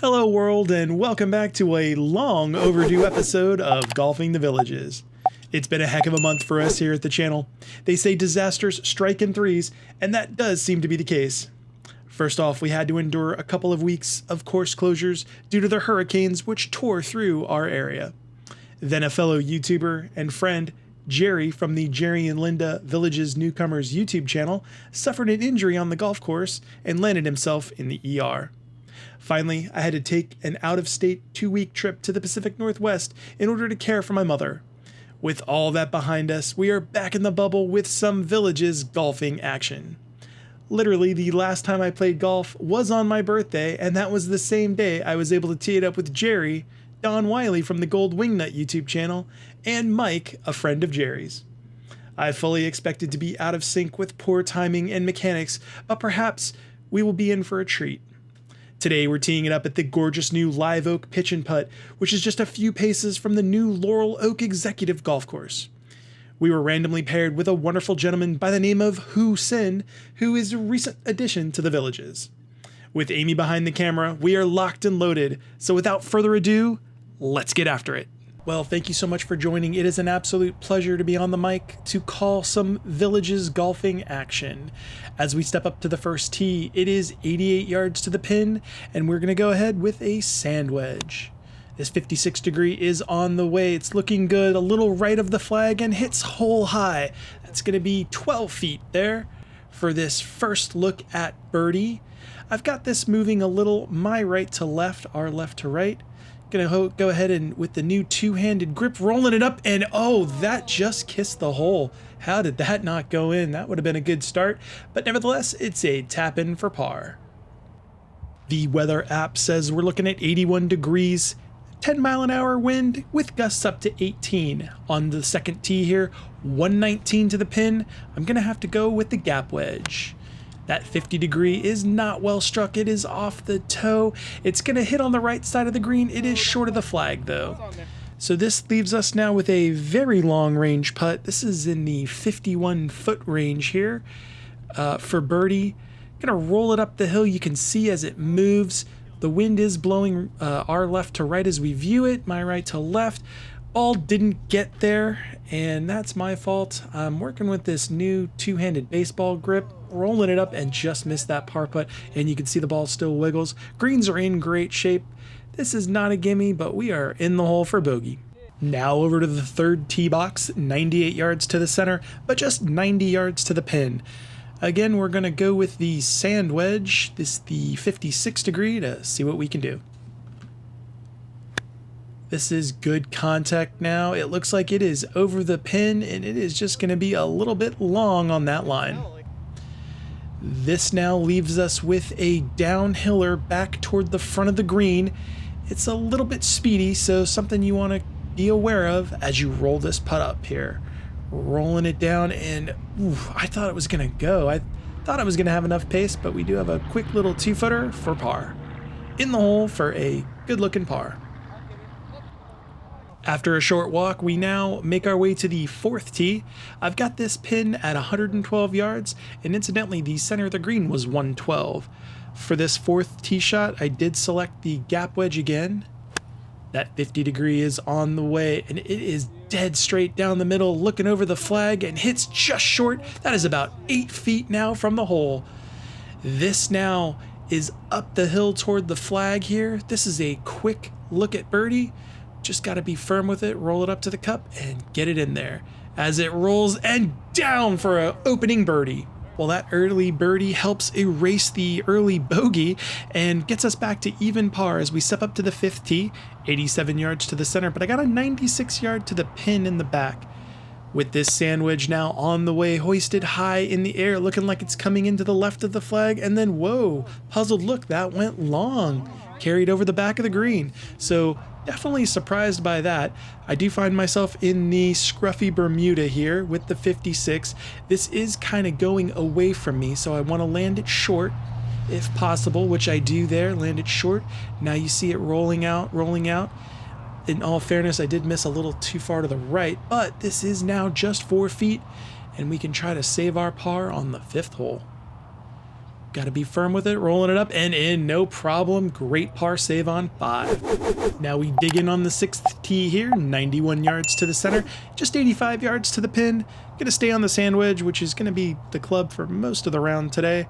Hello world, and welcome back to a long overdue episode of Golfing the Villages. It's been a heck of a month for us here at the channel. They say disasters strike in threes, and that does seem to be the case. First off, we had to endure a couple of weeks of course closures due to the hurricanes which tore through our area. Then a fellow YouTuber and friend, Jerry from the Jerry and Linda Villages Newcomers YouTube channel, suffered an injury on the golf course and landed himself in the ER. Finally, I had to take an out-of-state 2-week trip to the Pacific Northwest in order to care for my mother. With all that behind us, we are back in the bubble with some Villages golfing action. Literally, the last time I played golf was on my birthday, and that was the same day I was able to tee it up with Jerry, Don Wiley from the Gold Wingnut YouTube channel, and Mike, a friend of Jerry's. I fully expected to be out of sync with poor timing and mechanics, but perhaps we will be in for a treat. Today we're teeing it up at the gorgeous new live Oak Pitch and Putt, which is just a few paces from the new Laurel Oak Executive Golf Course. We were randomly paired with a wonderful gentleman by the name of Hu Sin, who is a recent addition to the Villages. With Amy behind the camera, we are locked and loaded, so without further ado, let's get after it. Well, thank you so much for joining. It is an absolute pleasure to be on the mic to call some Villages golfing action. As we step up to the first tee, it is 88 yards to the pin, and we're going to go ahead with a sand wedge. This 56 degree is on the way. It's looking good, a little right of the flag, and hits hole high. That's going to be 12 feet there for this first look at birdie. I've got this moving a little my right to left, our left to right. Gonna go ahead and with the new two-handed grip, rolling it up, and oh, that just kissed the hole. How did that not go in? That would have been a good start, but nevertheless, it's a tap in for par. The weather app says we're looking at 81 degrees, 10-mile-an-hour wind with gusts up to 18. On the second tee here, 119 to the pin. I'm gonna have to go with the gap wedge. That 50 degree is not well struck. It is off the toe. It's going to hit on the right side of the green. It is short of the flag though. So this leaves us now with a very long range putt. This is in the 51-foot range here for birdie. Going to roll it up the hill. You can see as it moves. The wind is blowing our left to right as we view it, my right to left. Ball didn't get there, and that's my fault. I'm working with this new two-handed baseball grip, rolling it up and just missed that par putt, and you can see the ball still wiggles. Greens are in great shape. This is not a gimme, but we are in the hole for bogey. Now over to the third tee box, 98 yards to the center, but just 90 yards to the pin. Again, we're going to go with the sand wedge, the 56 degree, to see what we can do. This is good contact now. It looks like it is over the pin, and it is just going to be a little bit long on that line. This now leaves us with a downhiller back toward the front of the green. It's a little bit speedy, so something you want to be aware of as you roll this putt up here. Rolling it down, and I thought it was going to go. I thought I was going to have enough pace, but we do have a quick little two-footer for par. In the hole for a good-looking par. After a short walk, we now make our way to the fourth tee. I've got this pin at 112 yards, and incidentally, the center of the green was 112. For this fourth tee shot, I did select the gap wedge again. That 50 degree is on the way, and it is dead straight down the middle, looking over the flag, and hits just short. That is about 8 feet now from the hole. This now is up the hill toward the flag here. This is a quick look at birdie. Just got to be firm with it, roll it up to the cup, and get it in there. As it rolls and down for an opening birdie. Well, that early birdie helps erase the early bogey and gets us back to even par as we step up to the fifth tee, 87 yards to the center, but I got a 96 yard to the pin in the back. With this sand wedge now on the way, hoisted high in the air, looking like it's coming into the left of the flag, and then whoa, puzzled look, that went long. Carried over the back of the green. So definitely surprised by that. I do find myself in the scruffy Bermuda here with the 56. This is kind of going away from me, so I want to land it short if possible, which I do there, land it short. Now you see it rolling out. In all fairness, I did miss a little too far to the right, but this is now just 4 feet, and we can try to save our par on the fifth hole. Got to be firm with it, rolling it up and in, no problem. Great par save on 5. Now we dig in on the 6th tee here, 91 yards to the center, just 85 yards to the pin. Gonna stay on the sand wedge, which is gonna be the club for most of the round today.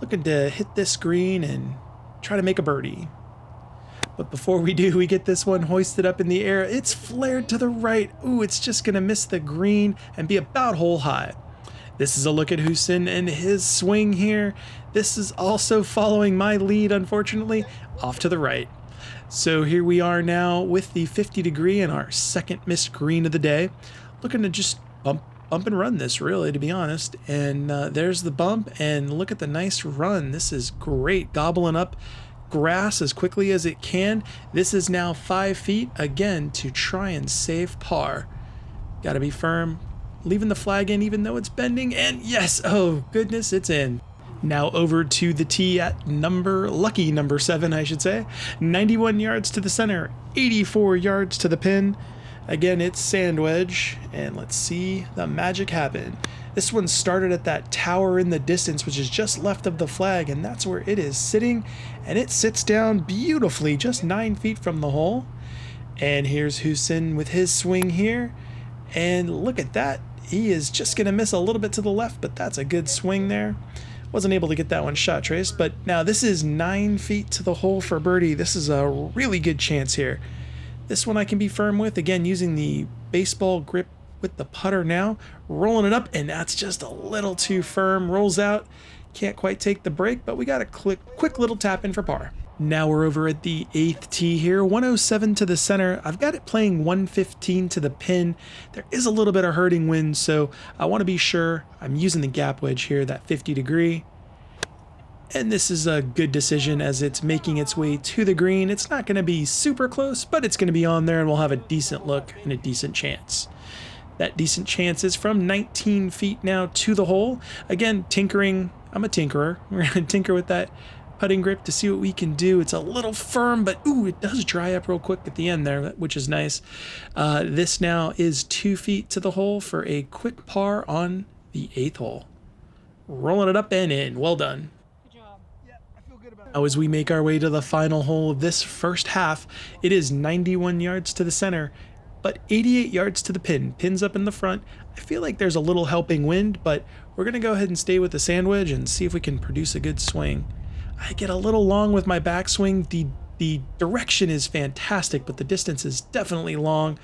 Looking to hit this green and try to make a birdie. But before we do, we get this one hoisted up in the air. It's flared to the right. Ooh, it's just gonna miss the green and be about hole high. This is a look at Houston and his swing here. This is also following my lead, unfortunately, off to the right. So here we are now with the 50 degree and our second missed green of the day. Looking to just bump and run this, really, to be honest. And there's the bump, and look at the nice run. This is great, gobbling up grass as quickly as it can. This is now 5 feet, again, to try and save par. Gotta be firm. Leaving the flag in even though it's bending, and yes, oh goodness, it's in. Now over to the tee at lucky number 7, I should say. 91 yards to the center, 84 yards to the pin. Again, it's sand wedge, and let's see the magic happen. This one started at that tower in the distance, which is just left of the flag, and that's where it is sitting, and it sits down beautifully, just 9 feet from the hole. And here's Houston with his swing here, and look at that. He is just going to miss a little bit to the left, but that's a good swing there. Wasn't able to get that one shot traced, but now this is 9 feet to the hole for birdie. This is a really good chance here. This one I can be firm with, again, using the baseball grip with the putter now. Rolling it up, and that's just a little too firm. Rolls out. Can't quite take the break, but we got a quick little tap in for par. Now we're over at the 8th tee here, 107 to the center. I've got it playing 115 to the pin. There is a little bit of hurting wind, so I want to be sure I'm using the gap wedge here, that 50 degree. And this is a good decision as it's making its way to the green. It's not going to be super close, but it's going to be on there, and we'll have a decent look and a decent chance. That decent chance is from 19 feet now to the hole. Again, tinkering. I'm a tinkerer. We're going to tinker with that putting grip to see what we can do. It's a little firm, but ooh, it does dry up real quick at the end there, which is nice. This now is 2 feet to the hole for a quick par on the 8th hole. Rolling it up and in. Well done. Good job. Yeah, I feel good about it. Now as we make our way to the final hole of this first half, it is 91 yards to the center, but 88 yards to the pin. Pin's up in the front. I feel like there's a little helping wind, but we're going to go ahead and stay with the sand wedge and see if we can produce a good swing. I get a little long with my backswing. The direction is fantastic, but the distance is definitely long.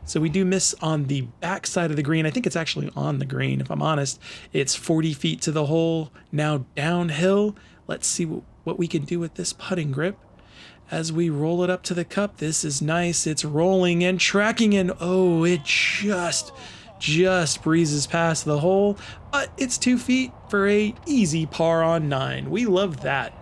So we do miss on the back side of the green. I think it's actually on the green, if I'm honest. It's 40 feet to the hole, now downhill. Let's see what we can do with this putting grip. As we roll it up to the cup, this is nice. It's rolling and tracking, and oh, it just breezes past the hole, but it's 2 feet for a easy par on 9. We love that.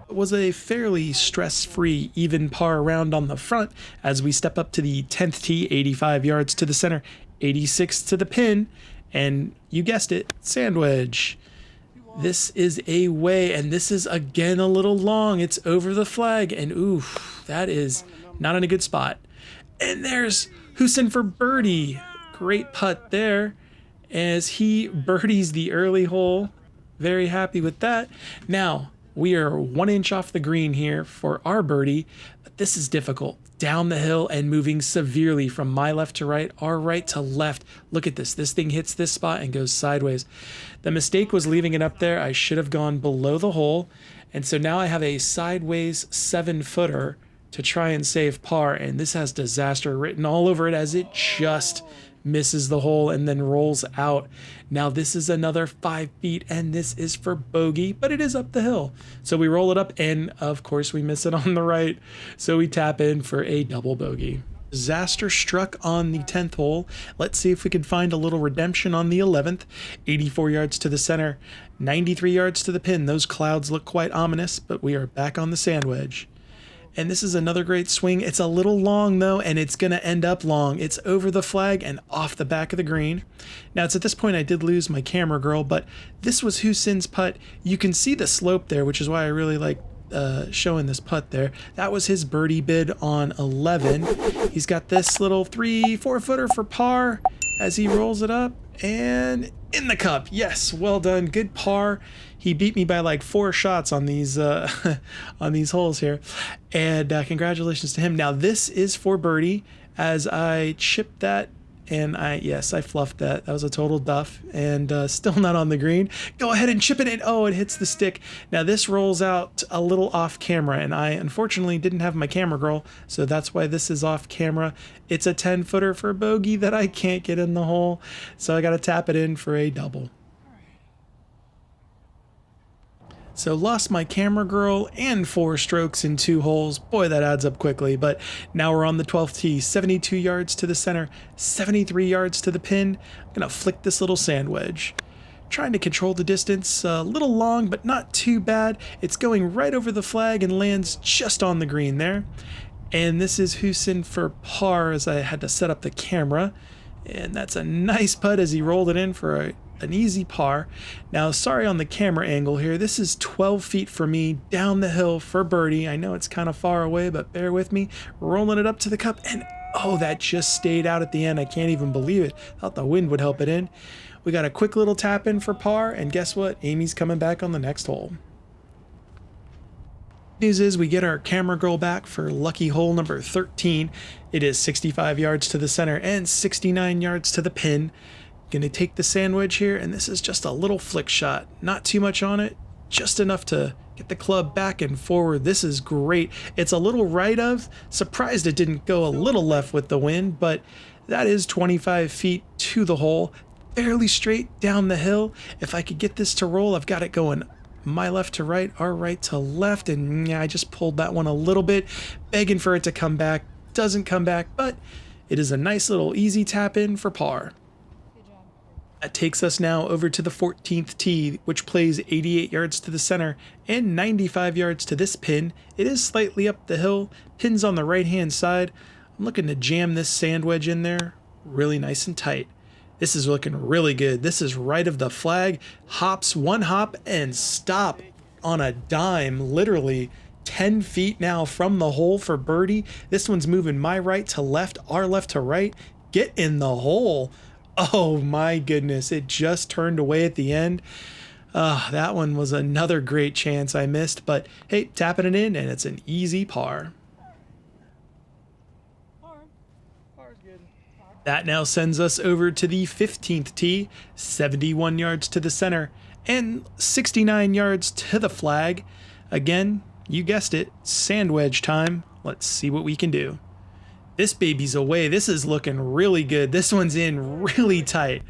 It was a fairly stress-free even par round on the front as we step up to the 10th tee, 85 yards to the center, 86 to the pin, and you guessed it, sand wedge. This is a way, and this is again a little long. It's over the flag, and oof, that is not in a good spot. And there's Houston for birdie. Great putt there as he birdies the early hole. Very happy with that. Now, we are 1 inch off the green here for our birdie, but this is difficult. Down the hill and moving severely from my left to right, our right to left. Look at this. This thing hits this spot and goes sideways. The mistake was leaving it up there. I should have gone below the hole. And so now I have a sideways 7-footer to try and save par. And this has disaster written all over it as it just misses the hole and then rolls out. Now this is another 5 feet, and this is for bogey, but it is up the hill. So we roll it up, and of course we miss it on the right. So we tap in for a double bogey. Disaster struck on the 10th hole. Let's see if we can find a little redemption on the 11th. 84 yards to the center, 93 yards to the pin. Those clouds look quite ominous, but we are back on the sand wedge. And this is another great swing. It's a little long though, and it's gonna end up long. It's over the flag and off the back of the green. Now it's at this point I did lose my camera girl, but this was Houston's putt. You can see the slope there, which is why I really like showing this putt there. That was his birdie bid on 11. He's got this little 3-4 footer for par as he rolls it up. And in the cup. Yes, well done. Good par. He beat me by like 4 shots on these on these holes here. And congratulations to him. Now this is for birdie as I chipped that. And I fluffed that. That was a total duff and still not on the green. Go ahead and chip it in. Oh, it hits the stick. Now this rolls out a little off camera and I unfortunately didn't have my camera girl. So that's why this is off camera. It's a 10-footer for bogey that I can't get in the hole. So I got to tap it in for a double. So lost my camera girl and 4 strokes in 2 holes. Boy, that adds up quickly. But now we're on the 12th tee, 72 yards to the center, 73 yards to the pin. I'm going to flick this little sand wedge. Trying to control the distance, a little long, but not too bad. It's going right over the flag and lands just on the green there. And this is Hussein for par as I had to set up the camera. And that's a nice putt as he rolled it in for an easy par. Now, sorry on the camera angle here. This is 12 feet for me down the hill for birdie. I know it's kind of far away, but bear with me. Rolling it up to the cup, and oh, that just stayed out at the end. I can't even believe it. Thought the wind would help it in. We got a quick little tap in for par, and guess what? Amy's coming back on the next hole. News is we get our camera girl back for lucky hole number 13. It is 65 yards to the center and 69 yards to the pin. Gonna take the sand wedge here, and this is just a little flick shot. Not too much on it, just enough to get the club back and forward. This is great. It's a little right of. Surprised it didn't go a little left with the wind, but that is 25 feet to the hole. Fairly straight down the hill. If I could get this to roll, I've got it going my left to right, our right to left, and yeah, I just pulled that one a little bit, begging for it to come back. Doesn't come back, but it is a nice little easy tap in for par. That takes us now over to the 14th tee, which plays 88 yards to the center and 95 yards to this pin. It is slightly up the hill, pin's on the right-hand side. I'm looking to jam this sand wedge in there, really nice and tight. This is looking really good. This is right of the flag, hops, one hop, and stop on a dime, literally 10 feet now from the hole for birdie. This one's moving my right to left, our left to right. Get in the hole. Oh my goodness, it just turned away at the end. That one was another great chance I missed, but hey, tapping it in, and it's an easy par. Par's good. That now sends us over to the 15th tee, 71 yards to the center and 69 yards to the flag. Again, you guessed it, sand wedge time. Let's see what we can do. This baby's away. This is looking really good. This one's in really tight.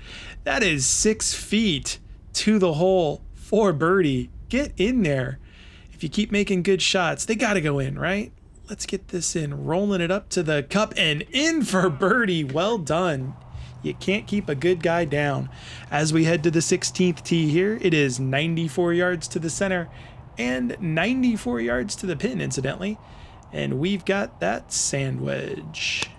That is 6 feet to the hole for birdie. Get in there. If you keep making good shots, they got to go in, right? Let's get this in. Rolling it up to the cup and in for birdie. Well done. You can't keep a good guy down. As we head to the 16th tee here, it is 94 yards to the center and 94 yards to the pin, incidentally. And we've got that sand wedge.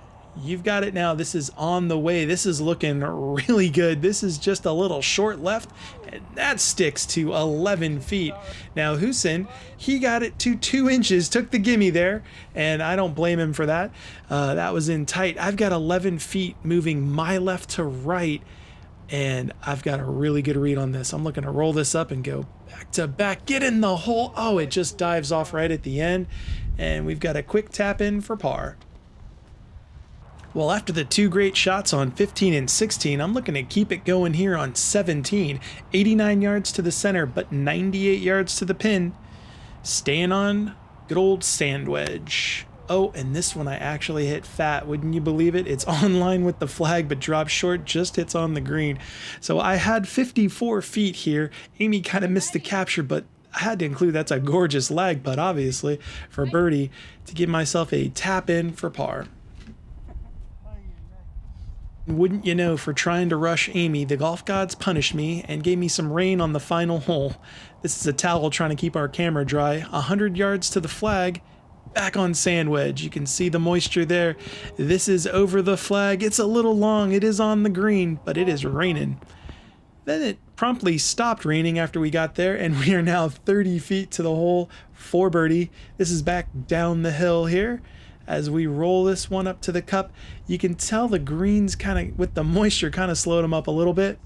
You've got it now. This is on the way. This is looking really good. This is just a little short left, and that sticks to 11 feet. Now, Hussein, he got it to 2 inches, took the gimme there, and I don't blame him for that. That was in tight. I've got 11 feet moving my left to right, and I've got a really good read on this. I'm looking to roll this up and go back to back. Get in the hole. Oh, it just dives off right at the end. And we've got a quick tap in for par. Well, after the 2 great shots on 15 and 16, I'm looking to keep it going here on 17. 89 yards to the center, but 98 yards to the pin. Staying on good old sand wedge. Oh, and this one I actually hit fat. Wouldn't you believe it? It's on line with the flag, but drops short, just hits on the green. So I had 54 feet here. Amy kind of missed the capture, but I had to include that's a gorgeous lag putt, obviously, for birdie to give myself a tap in for par. Wouldn't you know, for trying to rush Amy, the golf gods punished me and gave me some rain on the final hole. This is a towel trying to keep our camera dry. 100 yards to the flag, back on sand wedge. You can see the moisture there. This is over the flag. It's a little long. It is on the green, but it is raining. Then it promptly stopped raining after we got there, and we are now 30 feet to the hole for birdie. This is back down the hill here As we roll this one up to the cup, you can tell the greens kind of, with the moisture, kind of slowed them up a little bit.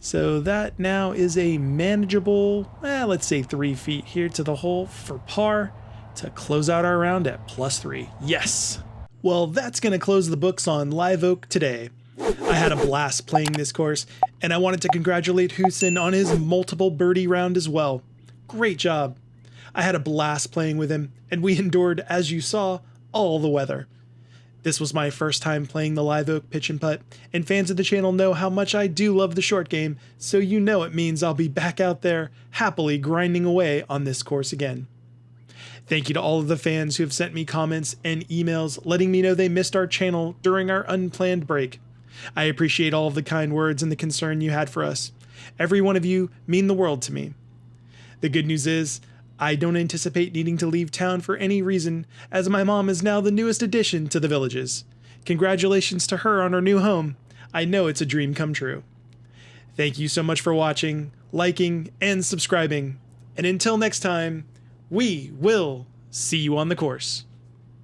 So that now is a manageable, let's say 3 feet here to the hole for par to close out our round at +3. Yes! Well, that's going to close the books on Live Oak today. I had a blast playing this course, and I wanted to congratulate Hussein on his multiple birdie round as well. Great job. I had a blast playing with him, and we endured, as you saw, all the weather. This was my first time playing the Live Oak Pitch and Putt, and fans of the channel know how much I do love the short game, so you know it means I'll be back out there happily grinding away on this course again. Thank you to all of the fans who have sent me comments and emails letting me know they missed our channel during our unplanned break. I appreciate all of the kind words and the concern you had for us. Every one of you mean the world to me. The good news is, I don't anticipate needing to leave town for any reason, as my mom is now the newest addition to the Villages. Congratulations to her on her new home. I know it's a dream come true. Thank you so much for watching, liking, and subscribing. And until next time, we will see you on the course.